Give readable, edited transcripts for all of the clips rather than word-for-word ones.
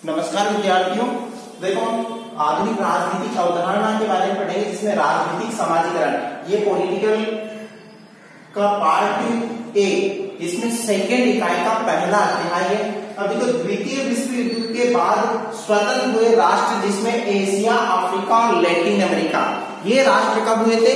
नमस्कार विद्यार्थियों, देखो आधुनिक राजनीतिक अवधारणा के बारे में पढ़ेंगे, जिसमें राजनीतिक समाजीकरण, ये पॉलिटिकल का पार्ट ए, इसमें सेकेंड इकाई का पहला अध्याय है। अब देखो, द्वितीय विश्व युद्ध के बाद स्वतंत्र हुए राष्ट्र, जिसमें एशिया, अफ्रीका और लैटिन अमेरिका, ये राष्ट्र कब हुए थे?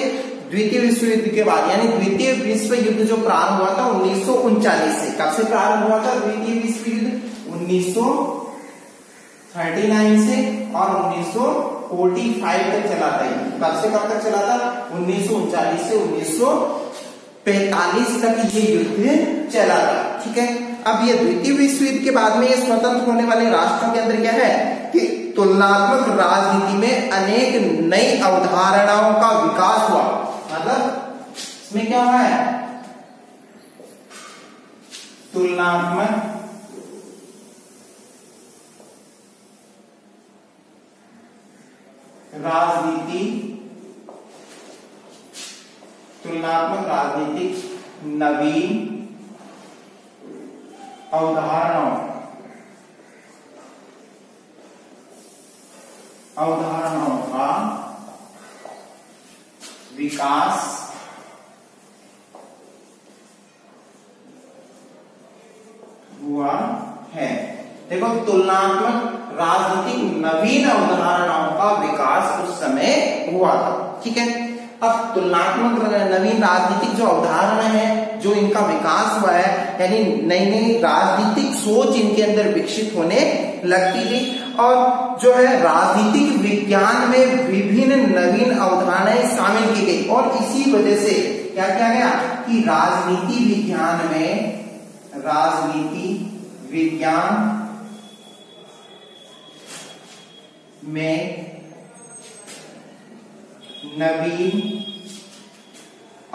द्वितीय विश्व युद्ध के बाद, यानी द्वितीय विश्व युद्ध जो प्रारंभ हुआ था 1939 से। कब से प्रारंभ हुआ था द्वितीय विश्व युद्ध? 1939 से और 1945 तक चला था। कब से कब तक चला था? 1939 से 1945 तक ये युद्ध चला था। ठीक है, अब ये द्वितीय विश्व युद्ध के बाद में ये स्वतंत्र होने वाले राष्ट्रों के अंदर क्या है कि तुलनात्मक राजनीति में अनेक नई अवधारणाओं का विकास हुआ। मतलब इसमें क्या हुआ है? तुलनात्मक राजनीतिक नवीन अवधारणाओं का विकास हुआ है। देखो, तुलनात्मक राजनीतिक नवीन अवधारणाओं का विकास उस समय हुआ था। ठीक है, अब तुलनात्मक नवीन राजनीतिक जो अवधारणा है, जो इनका विकास हुआ है, यानी नई नई राजनीतिक सोच इनके अंदर विकसित होने लगती थी। और जो है राजनीतिक विज्ञान में विभिन्न नवीन अवधारणाएं शामिल की गई, और इसी वजह से क्या किया गया कि राजनीति विज्ञान में नवीन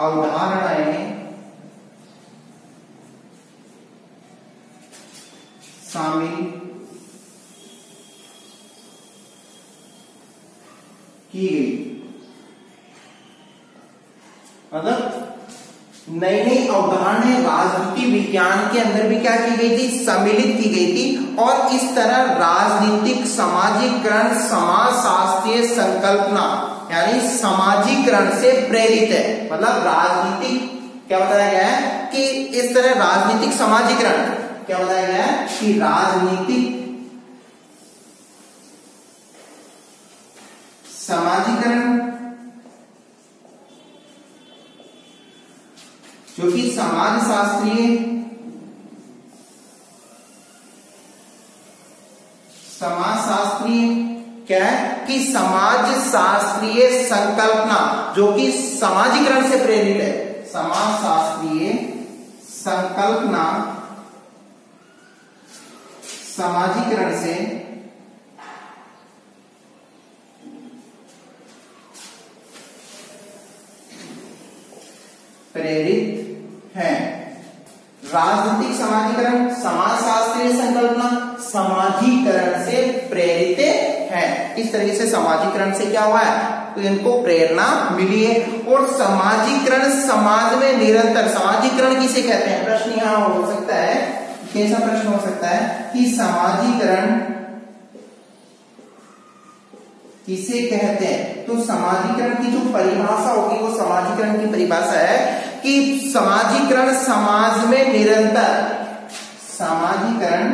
अवधारणाएं शामिल की गई। मतलब नई नई अवधारणाएं राजनीति विज्ञान के अंदर भी क्या की गई थी? सम्मिलित की गई थी। और इस तरह राजनीतिक समाजीकरण समाजशास्त्रीय संकल्पना, यानी समाजीकरण से प्रेरित है। मतलब राजनीतिक क्या बताया गया है कि इस तरह राजनीतिक समाजीकरण क्या बताया गया है कि राजनीतिक समाजीकरण जो कि समाजशास्त्रीय क्या है कि समाजशास्त्रीय संकल्पना जो कि समाजीकरण से प्रेरित है। समाजशास्त्रीय संकल्पना समाजीकरण से प्रेरित है। राजनीतिक समाजीकरण, समाजशास्त्रीय संकल्पना समाजीकरण से प्रेरित है। इस तरीके से समाजीकरण से क्या हुआ है? तो इनको प्रेरणा मिली है। और समाजीकरण समाज में निरंतर, समाजीकरण किसे कहते हैं? प्रश्न यहां हो सकता है, कैसा प्रश्न हो सकता है कि समाजीकरण किसे कहते हैं? तो समाजीकरण की जो परिभाषा होगी, वो समाजीकरण की परिभाषा है कि समाजीकरण समाज में निरंतर, समाजीकरण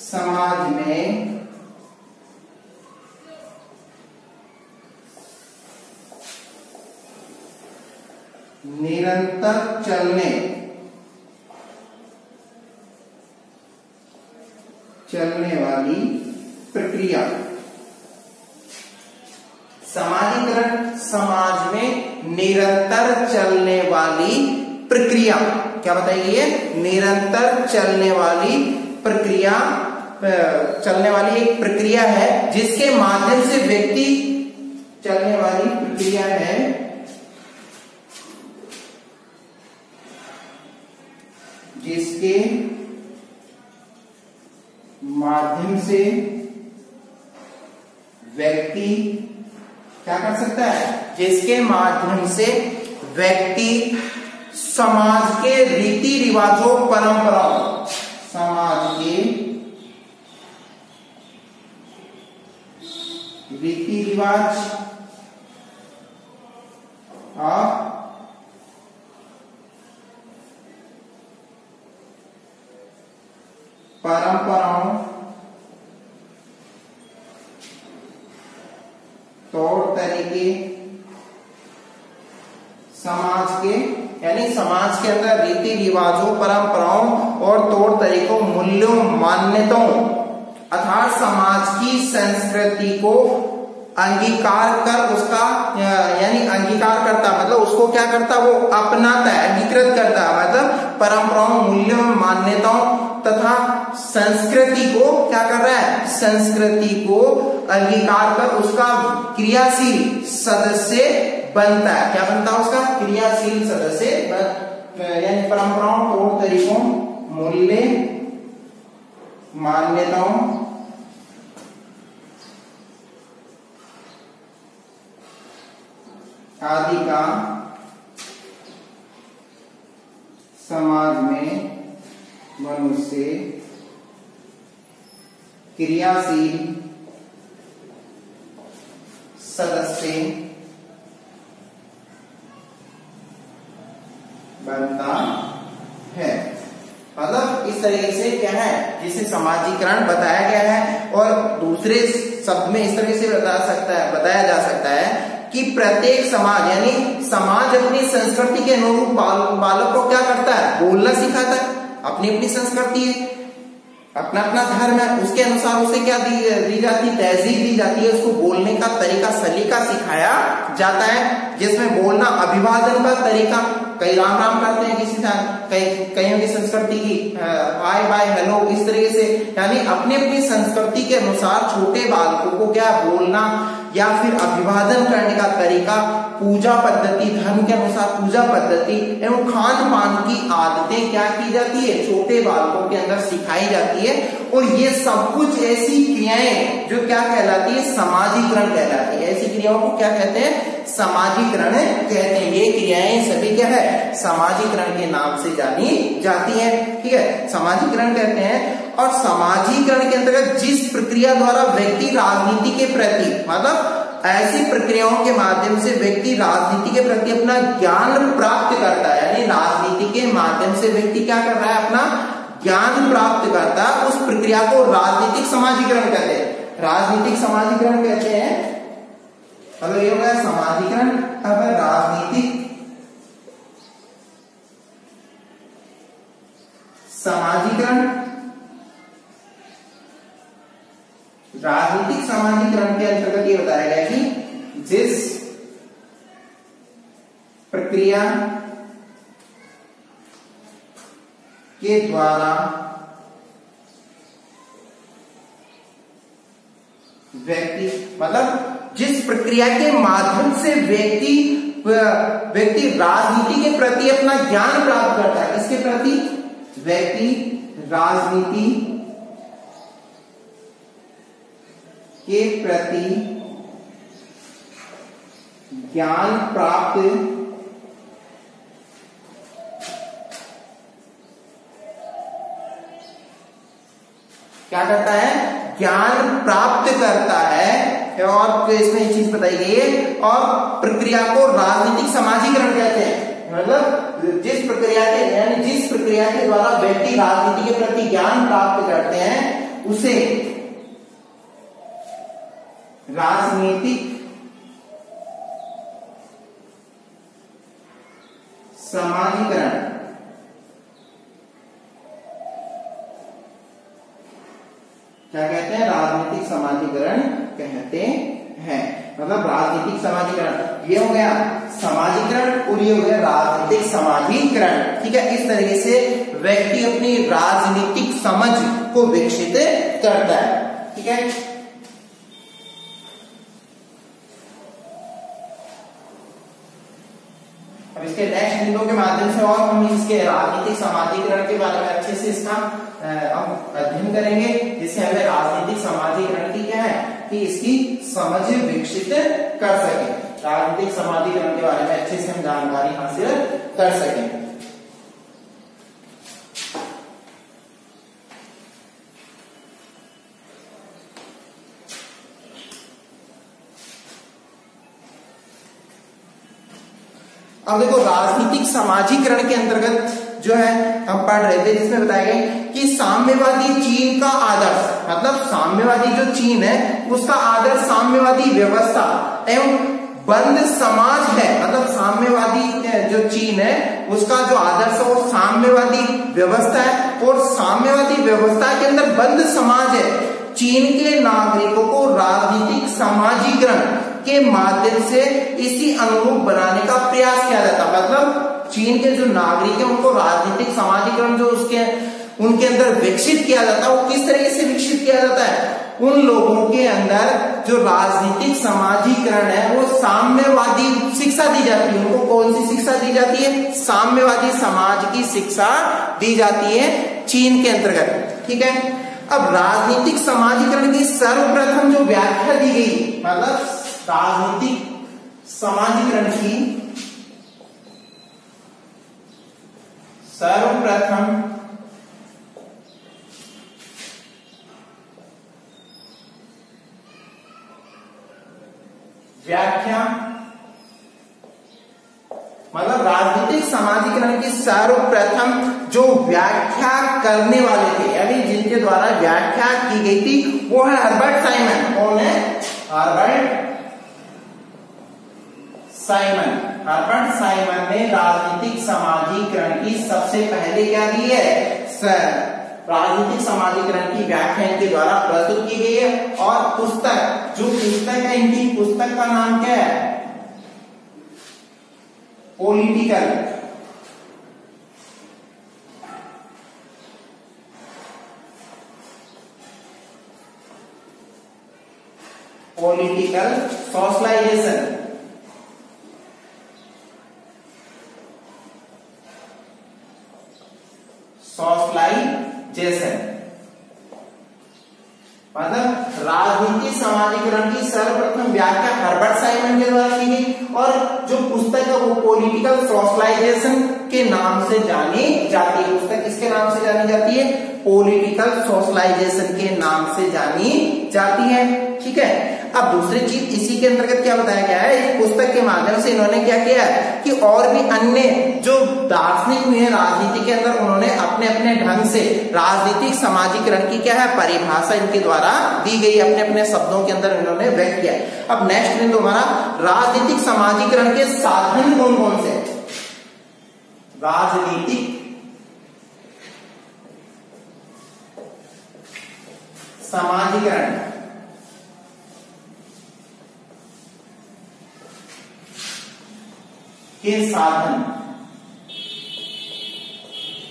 समाज में निरंतर चलने वाली प्रक्रिया। समाजीकरण समाज में निरंतर चलने वाली प्रक्रिया क्या बताइए? ये निरंतर चलने वाली प्रक्रिया, चलने वाली एक प्रक्रिया है, जिसके माध्यम से व्यक्ति, चलने वाली प्रक्रिया है जिसके माध्यम से व्यक्ति क्या कर सकता है, जिसके माध्यम से व्यक्ति समाज के रीति रिवाजों परंपराओं, समाज के रीति रिवाज और परंपराओं, तौर तरीके, समाज के यानी समाज के अंदर रीति रिवाजों, परंपराओं और तौर तरीकों, मूल्यों, मान्यताओं अर्थात समाज की संस्कृति को अंगीकार कर उसका यानी अंगीकार करता मतलब उसको क्या करता, वो अपनाता है, अंगीकृत करता है, मतलब परंपराओं, मूल्यों, मान्यताओं तथा संस्कृति को क्या कर रहा है, संस्कृति को अंगीकार कर उसका क्रियाशील सदस्य बनता है। क्या बनता है उसका, क्रियाशील सदस्य यानी परंपराओं, तौर तरीकों, मूल्य, मान्यताओं आदि का समाज में मनुष्य क्रियाशील सदस्य बनता है। मतलब इस तरीके से क्या है, जिसे समाजीकरण बताया गया है। और दूसरे शब्द में इस तरीके से बताया जा सकता है कि प्रत्येक समाज यानी समाज अपनी संस्कृति के अनुरूप बालक को क्या करता है, बोलना सिखाता है। अपनी अपनी संस्कृति है, अपना अपना धर्म है, उसके अनुसार उसे क्या दी जाती, तहजीब दी जाती है। उसको बोलने का तरीका, सलीका सिखाया जाता है, जिसमें बोलना, अभिवादन का तरीका, कई राम राम करते हैं किसी से, कईयों की संस्कृति की हाय बाय हेलो, इस तरीके से यानी अपनी अपनी संस्कृति के अनुसार छोटे बालकों को क्या बोलना या फिर अभिवादन करने का तरीका, पूजा पद्धति, धर्म के अनुसार पूजा पद्धति एवं खान पान की आदतें क्या की जाती है, छोटे बालकों के अंदर सिखाई जाती है। और ये सब कुछ ऐसी क्रियाएं जो क्या कहलाती है, समाजीकरण कहलाती है। ऐसी क्रियाओं को क्या कहते हैं, समाजीकरण कहते हैं। ये क्रियाएं सभी क्या है, समाजीकरण के नाम से जानी जाती है। ठीक है, समाजीकरण कहते हैं। और समाजीकरण के अंतर्गत जिस प्रक्रिया द्वारा व्यक्ति राजनीति के प्रति, मतलब ऐसी प्रक्रियाओं के माध्यम से व्यक्ति राजनीति के प्रति अपना ज्ञान प्राप्त करता है, यानी राजनीति के माध्यम से व्यक्ति क्या कर रहा है, अपना ज्ञान प्राप्त करता है, उस प्रक्रिया को राजनीतिक समाजीकरण कहते हैं। राजनीतिक समाजीकरण कहते हैं। मतलब ये हो गया समाजीकरण। अब राजनीतिक समाजीकरण। राजनीतिक समाजीकरण के अंतर्गत ये बताया गया कि जिस प्रक्रिया के द्वारा व्यक्ति, मतलब जिस प्रक्रिया के माध्यम से व्यक्ति राजनीति के प्रति अपना ज्ञान प्राप्त करता है, इसके प्रति व्यक्ति राजनीति के प्रति ज्ञान प्राप्त क्या करता है, ज्ञान प्राप्त करता है। और इसमें एक चीज बताई गई है, और प्रक्रिया को राजनीतिक समाजीकरण कहते हैं। मतलब जिस प्रक्रिया के द्वारा व्यक्ति राजनीति के प्रति ज्ञान प्राप्त करते हैं उसे राजनीतिक समाजीकरण क्या कहते हैं, राजनीतिक समाजीकरण कहते हैं। मतलब राजनीतिक समाजीकरण ये हो गया समाजीकरण और ये हो गया राजनीतिक समाजीकरण। ठीक है, इस तरीके से व्यक्ति अपनी राजनीतिक समझ को विकसित करता है। ठीक है, अब इसके नेक्स्ट बिंदु के माध्यम से और हम इसके राजनीतिक समाजीकरण के बारे में अच्छे से इसका हम अध्ययन करेंगे, जिससे हमें राजनीतिक समाजीकरण की क्या है कि इसकी समझ विकसित कर सके। राजनीतिक समाजीकरण के बारे में अच्छे से हम जानकारी हासिल कर सकें। अब देखो राजनीतिक समाजीकरण के अंतर्गत जो है हम पढ़ रहे थे, जिसमें बताया गया कि साम्यवादी चीन का आदर्श, मतलब साम्यवादी जो चीन है उसका आदर्श साम्यवादी व्यवस्था एवं बंद समाज है। मतलब साम्यवादी जो चीन है उसका जो आदर्श है वो साम्यवादी व्यवस्था है, और साम्यवादी व्यवस्था के अंदर बंद समाज है। चीन के नागरिकों को राजनीतिक समाजीकरण के माध्यम से इसी अनुरूप बनाने का प्रयास किया जाता। मतलब चीन के जो नागरिक हैं उनको राजनीतिक समाजीकरण जो उनके अंदर विकसित किया जाता है, वो किस तरीके से विकसित किया जाता है? उन लोगों के अंदर जो राजनीतिक समाजीकरण है वो साम्यवादी शिक्षा दी जाती है। उनको कौन सी शिक्षा दी जाती है? साम्यवादी समाज की शिक्षा दी जाती है चीन के अंतर्गत। ठीक है, अब राजनीतिक समाजीकरण की सर्वप्रथम जो व्याख्या दी गई, मतलब राजनीतिक समाजीकरण की सर्वप्रथम व्याख्या, मतलब राजनीतिक समाजीकरण की सर्वप्रथम जो व्याख्या करने वाले थे, यानी जिनके द्वारा व्याख्या की गई थी वो है हर्बर्ट साइमन। कौन है? Herbert Simon. हर्बर्ट साइमन ने राजनीतिक समाजीकरण की सबसे पहले क्या दी है? राजनीतिक समाजीकरण की व्याख्या इनके द्वारा प्रस्तुत की गई है। और पुस्तक, जो पुस्तक है इनकी पुस्तक का नाम क्या है? Political socialisation. मतलब राजनीति समाजीकरण की सर्वप्रथम व्याख्या हर्बर्ट साइमन के द्वारा की गई, और जो पुस्तक है वो पॉलिटिकल सोशलाइजेशन के नाम से जानी जाती है। पुस्तक किसके नाम से जानी जाती है? पॉलिटिकल सोशलाइजेशन के नाम से जानी जाती है। ठीक है, अब दूसरी चीज इसी के अंतर्गत क्या बताया गया है? इस पुस्तक के माध्यम से इन्होंने क्या किया है कि और भी अन्य जो दार्शनिक हुए हैं राजनीति के अंदर, उन्होंने अपने अपने ढंग से राजनीतिक समाजीकरण की क्या है परिभाषा इनके द्वारा दी गई, अपने अपने शब्दों के अंदर इन्होंने व्यक्त किया। अब नेक्स्ट बिंदु हमारा राजनीतिक समाजीकरण के साधन कौन कौन से? राजनीतिक समाजीकरण के साधन।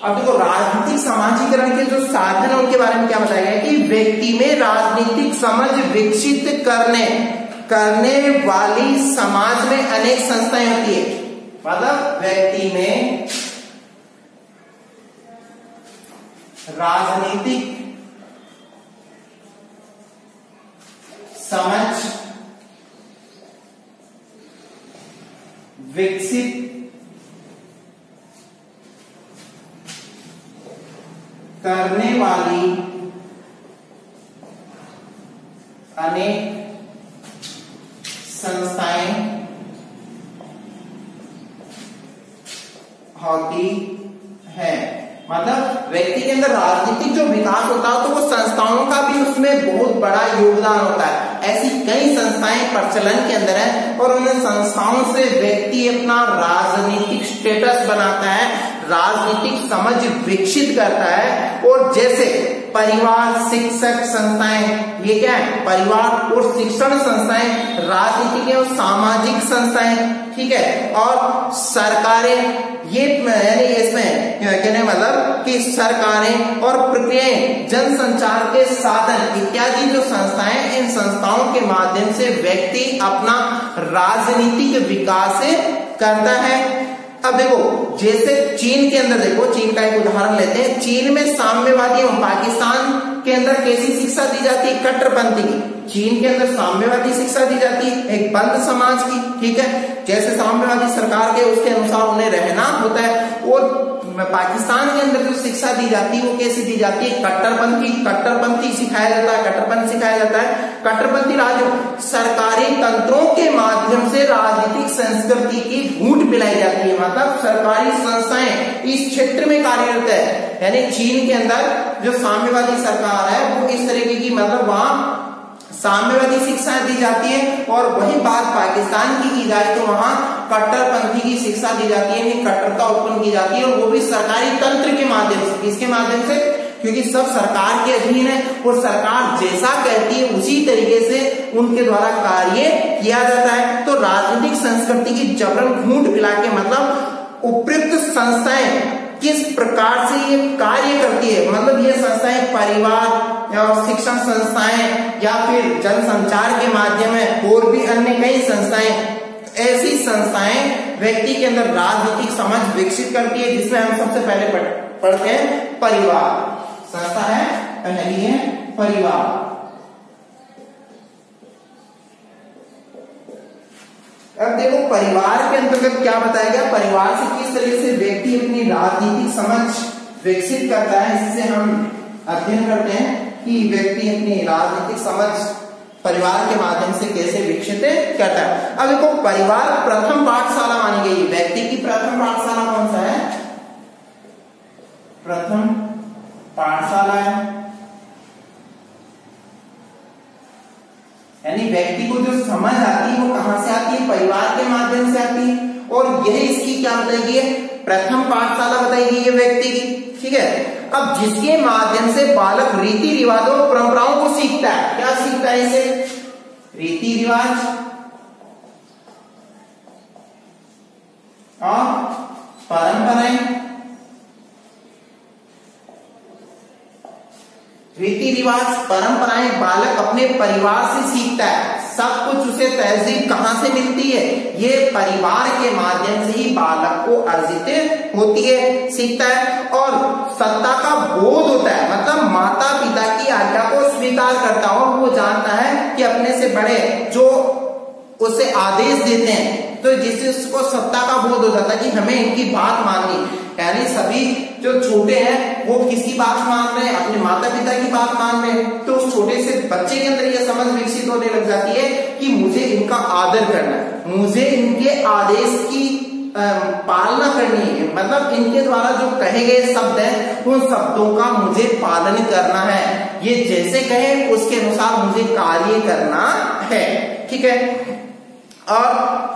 अब देखो राजनीतिक समाजीकरण के जो साधन है उनके बारे में क्या बताया गया है कि व्यक्ति में राजनीतिक समझ विकसित करने वाली समाज में अनेक संस्थाएं होती है। मतलब व्यक्ति में राजनीतिक समझ विकसित करने वाली अनेक संस्थाएं होती है। मतलब व्यक्ति के अंदर राजनीतिक जो विकास होता है तो वो संस्थाओं का भी उसमें बहुत बड़ा योगदान होता है। ऐसी कई संस्थाएं प्रचलन के अंदर है और उन संस्थाओं से व्यक्ति अपना राजनीतिक स्टेटस बनाता है, राजनीतिक समझ विकसित करता है। और जैसे परिवार, शिक्षक संस्थाएं, ये क्या है? परिवार और शिक्षण संस्थाएं, राजनीतिक और सामाजिक संस्थाएं, ठीक है, और सरकारें, ये यानी इसमें कहने मतलब कि सरकारें और प्रक्रियाएं, जनसंचार के साधन इत्यादि जो संस्थाएं, इन संस्थाओं के माध्यम से व्यक्ति अपना राजनीतिक विकास करता है। अब देखो जैसे चीन के अंदर देखो, चीन का एक उदाहरण लेते हैं। चीन में साम्यवादी एवं पाकिस्तान के अंदर कैसी शिक्षा दी जाती है? कट्टरपंथी की। चीन के अंदर साम्यवादी शिक्षा दी जाती है, एक बंद समाज की, ठीक है, जैसे साम्यवादी सरकार के उसके अनुसार उन्हें रहना होता है। और पाकिस्तान के अंदर जो शिक्षा दी जाती है वो कैसी दी जाती है? कट्टरपंथी सिखाया जाता है, कट्टरपंथ सिखाया जाता है। कट्टरपंथी राज्यों सरकारी तंत्रों के माध्यम से राजनीतिक संस्कृति की घूंट पिलाई जाती है, मतलब सरकारी संस्थाएं इस क्षेत्र में कार्यरत है। यानी चीन के अंदर जो साम्यवादी सरकार है वो इस तरीके की, मतलब वहां साम्यवादी शिक्षा दी जाती है। और वही बात पाकिस्तान की जाए तो वहां कट्टरपंथी की शिक्षा दी जाती है, कट्टरता उत्पन्न की जाती है, और वो भी सरकारी तंत्र के माध्यम से। किसके माध्यम से? क्योंकि सब सरकार के अधीन है और सरकार जैसा कहती है उसी तरीके से उनके द्वारा कार्य किया जाता है। तो राजनीतिक संस्कृति की जबरन घूंट पिला के, मतलब उपयुक्त संस्थाएं किस प्रकार से ये कार्य करती है, मतलब ये संस्थाएं परिवार या शिक्षण संस्थाएं या फिर जनसंचार के माध्यम है और भी अन्य कई संस्थाएं, ऐसी संस्थाएं व्यक्ति के अंदर राजनीतिक समझ विकसित करती है, जिसमें हम सबसे पहले पढ़ते हैं परिवार। संस्था है पहली है परिवार। अब देखो परिवार के अंतर्गत क्या बताया गया, परिवार से किस तरीके से व्यक्ति अपनी राजनीतिक समझ विकसित करता है। इससे हम अध्ययन करते हैं कि व्यक्ति अपनी राजनीतिक समझ परिवार के माध्यम से कैसे विकसित करता है। अब देखो परिवार प्रथम पाठशाला मानी गई। व्यक्ति की प्रथम पाठशाला कौन सा है? प्रथम पाठशाला है, यानी व्यक्ति को जो समझ आती है वो कहां से आती है? परिवार के माध्यम से आती है। और यही इसकी क्या बताई गई है? प्रथम पाठशाला बताई गई है व्यक्ति की, ठीक है। अब जिसके माध्यम से बालक रीति रिवाजों और परंपराओं को सीखता है। क्या सीखता है इसे? रीति रिवाज और परंपराएं। रीति रिवाज परंपराएं बालक अपने परिवार से सीखता है। सब कुछ उसे तहजीब कहां से मिलती है? ये परिवार के माध्यम से ही बालक को अर्जित होती है, सीखता है। और सत्ता का बोध होता है, मतलब माता पिता की आज्ञा को स्वीकार करता हो। वो जानता है कि अपने से बड़े जो उसे आदेश देते हैं, तो जिससे उसको सत्ता का बोध हो जाता है कि हमें इनकी बात माननी। यानी सभी जो छोटे हैं वो किसकी बात मान रहे हैं? अपने माता पिता की बात मान रहे हैं। तो उस छोटे से बच्चे के अंदर यह समझ विकसित होने लग जाती है कि मुझे इनका आदर करना है, मुझे इनके आदेश की पालना करनी है, मतलब इनके द्वारा जो कहे गए शब्द हैं उन शब्दों का मुझे पालन करना है। ये जैसे कहे उसके अनुसार मुझे कार्य करना है, ठीक है। और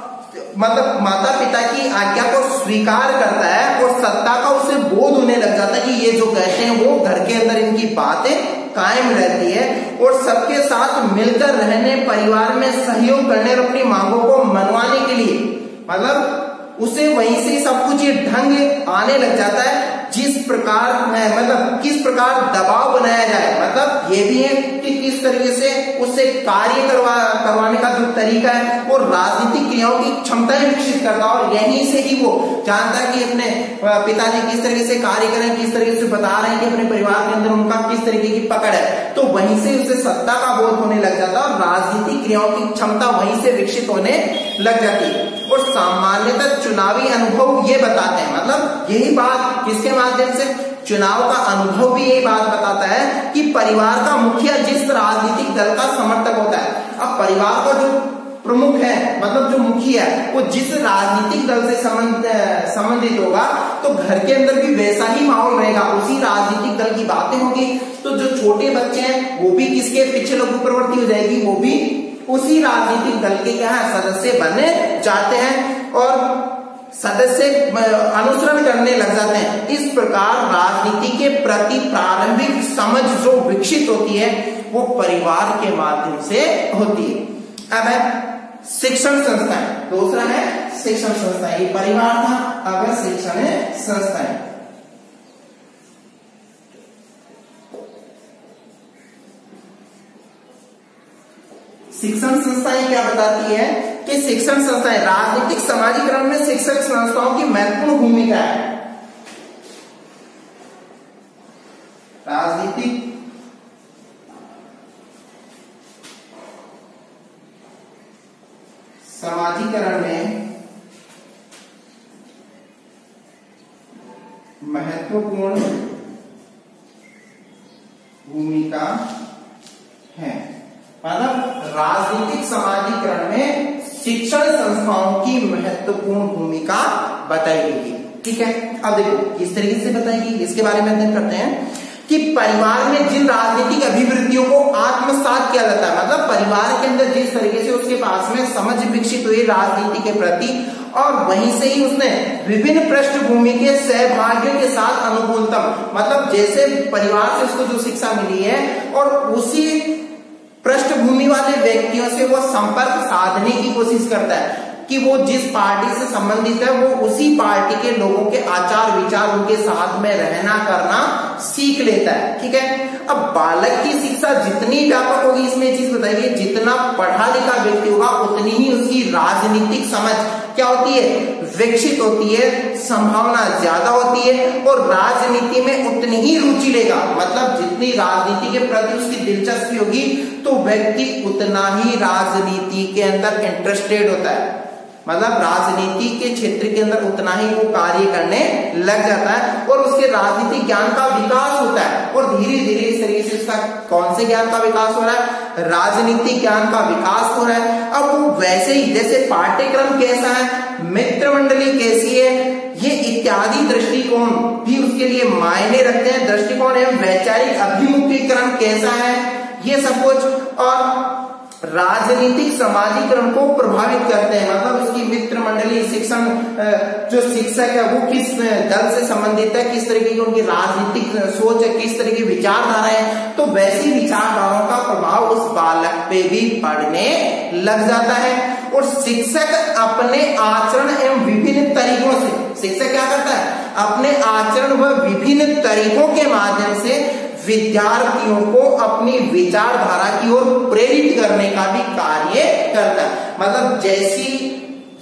मतलब माता पिता की आज्ञा को स्वीकार करता है और सत्ता का उसे बोध होने लग जाता है कि ये जो कहते हैं वो घर के अंदर इनकी बातें कायम रहती है। और सबके साथ मिलकर रहने, परिवार में सहयोग करने और अपनी मांगों को मनवाने के लिए, मतलब उसे वहीं से सब कुछ ये ढंग आने लग जाता है। जिस प्रकार मतलब किस प्रकार दबाव बनाया जाए, मतलब ये भी है कि किस तरीके से उससे कार्य करवाने का जो तरीका है वो राजनीतिक क्रियाओं की क्षमताएं विकसित करता है। और यहीं से ही वो जानता है कि अपने पिताजी किस तरीके से कार्य करें, किस तरीके से बता रहे हैं कि अपने परिवार के अंदर उनका किस तरीके की पकड़ है। तो वहीं से उसे सत्ता का बोध होने लग जाता है और राजनीतिक क्रियाओं की क्षमता वहीं से विकसित होने लग जाती है। और सामान्यतः चुनावी अनुभव ये बताते हैं, मतलब यही बात किसके माध्यम से? चुनाव का अनुभव भी यही बात बताता है कि परिवार का मुखिया जिस राजनीतिक दल का समर्थक होता है, अब परिवार का जो प्रमुख है, मतलब जो मुखिया है, वो जिस राजनीतिक दल से संबंधित होगा तो घर के अंदर भी वैसा ही माहौल रहेगा, उसी राजनीतिक दल की बातें होगी। तो जो छोटे बच्चे हैं वो भी किसके पीछे लघु प्रवृत्ति हो जाएगी, वो भी उसी राजनीतिक दल के क्या है सदस्य बनने जाते हैं और सदस्य अनुसरण करने लग जाते हैं। इस प्रकार राजनीति के प्रति प्रारंभिक समझ जो विकसित होती है वो परिवार के माध्यम से होती है। अब है शिक्षण संस्थाएं, दूसरा है शिक्षण संस्थाएं। ये परिवार था, अब है शिक्षण संस्थाएं। शिक्षण संस्थाएं क्या बताती है कि शिक्षण संस्थाएं राजनीतिक समाजीकरण में शिक्षण संस्थाओं की महत्वपूर्ण भूमिका है। राजनीतिक समाजीकरण में महत्वपूर्ण भूमिका है। मतलब राजनीतिक समाजीकरण में शिक्षण संस्थाओं की महत्वपूर्ण भूमिका बताई गई। ठीक है, अब देखो किस तरीके से बताएगी, इसके बारे में अध्ययन करते हैं कि परिवार में जिन राजनीतिक अभिवृत्तियों को आत्मसात किया जाता है, मतलब परिवार के अंदर जिस तरीके से उसके पास में समझ विकसित हुई राजनीति के प्रति, और वहीं से ही उसने विभिन्न पृष्ठभूमि के सहभागियों के साथ अनुकूलतम, मतलब जैसे परिवार से उसको जो शिक्षा मिली है और उसी पृष्ठभूमि वाले व्यक्तियों से वो संपर्क साधने की कोशिश करता है कि वो जिस पार्टी से संबंधित है वो उसी पार्टी के लोगों के आचार विचार उनके साथ में रहना करना सीख लेता है। ठीक है, अब बालक की शिक्षा जितनी व्यापक होगी, इसमें चीज बताइए, जितना पढ़ा लिखा व्यक्ति होगा उतनी ही उसकी राजनीतिक समझ क्या होती है, विकसित होती है, संभावना ज्यादा होती है और राजनीति में उतनी ही रुचि लेगा। मतलब जितनी राजनीति के प्रति उसकी दिलचस्पी होगी तो व्यक्ति उतना ही राजनीति के अंदर इंटरेस्टेड होता है, मतलब राजनीति के क्षेत्र के अंदर उतना ही वो कार्य करने लग जाता है और उसके राजनीतिक ज्ञान का विकास होता है और धीरे धीरे इस तरीके से उसका कौन से ज्ञान का विकास हो रहा है, राजनीतिक ज्ञान का विकास हो रहा है। अब वो वैसे ही जैसे पाठ्यक्रम कैसा है, मित्र मंडली कैसी है, ये इत्यादि दृष्टिकोण भी उसके लिए मायने रखते हैं। दृष्टिकोण एवं वैचारिक अभिमुखीकरण कैसा है, ये सब कुछ, और राजनीतिक समाजीकरण को प्रभावित करते हैं। मतलब उसकी मित्र मंडली, शिक्षण जो शिक्षक है वो किस दल से संबंधित है, किस तरीके की उनकी राजनीतिक सोच है, किस तरह की विचारधारा है, तो वैसी विचारधाराओं का प्रभाव उस बालक पे भी पड़ने लग जाता है। और शिक्षक अपने आचरण एवं विभिन्न तरीकों से, शिक्षक क्या करता है, अपने आचरण व विभिन्न तरीकों के माध्यम से विद्यार्थियों को अपनी विचारधारा की ओर प्रेरित करने का भी कार्य करता है। मतलब जैसी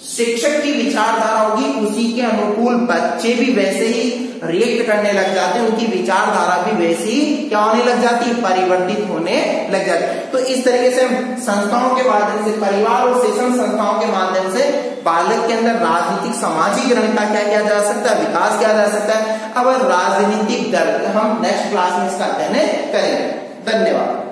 शिक्षक की विचारधारा होगी उसी के अनुकूल बच्चे भी वैसे ही रिएक्ट करने लग जाते हैं, उनकी विचारधारा भी वैसी क्या होने लग जाती है, परिवर्तित होने लग जाती है। तो इस तरीके से संस्थाओं के माध्यम से, परिवार और शिक्षण संस्थाओं के माध्यम से बालक के अंदर राजनीतिक समाजीकरण का क्या किया जा सकता है, विकास किया जा सकता है। अब राजनीतिक दल हम नेक्स्ट क्लास में इसका अध्ययन करेंगे। धन्यवाद।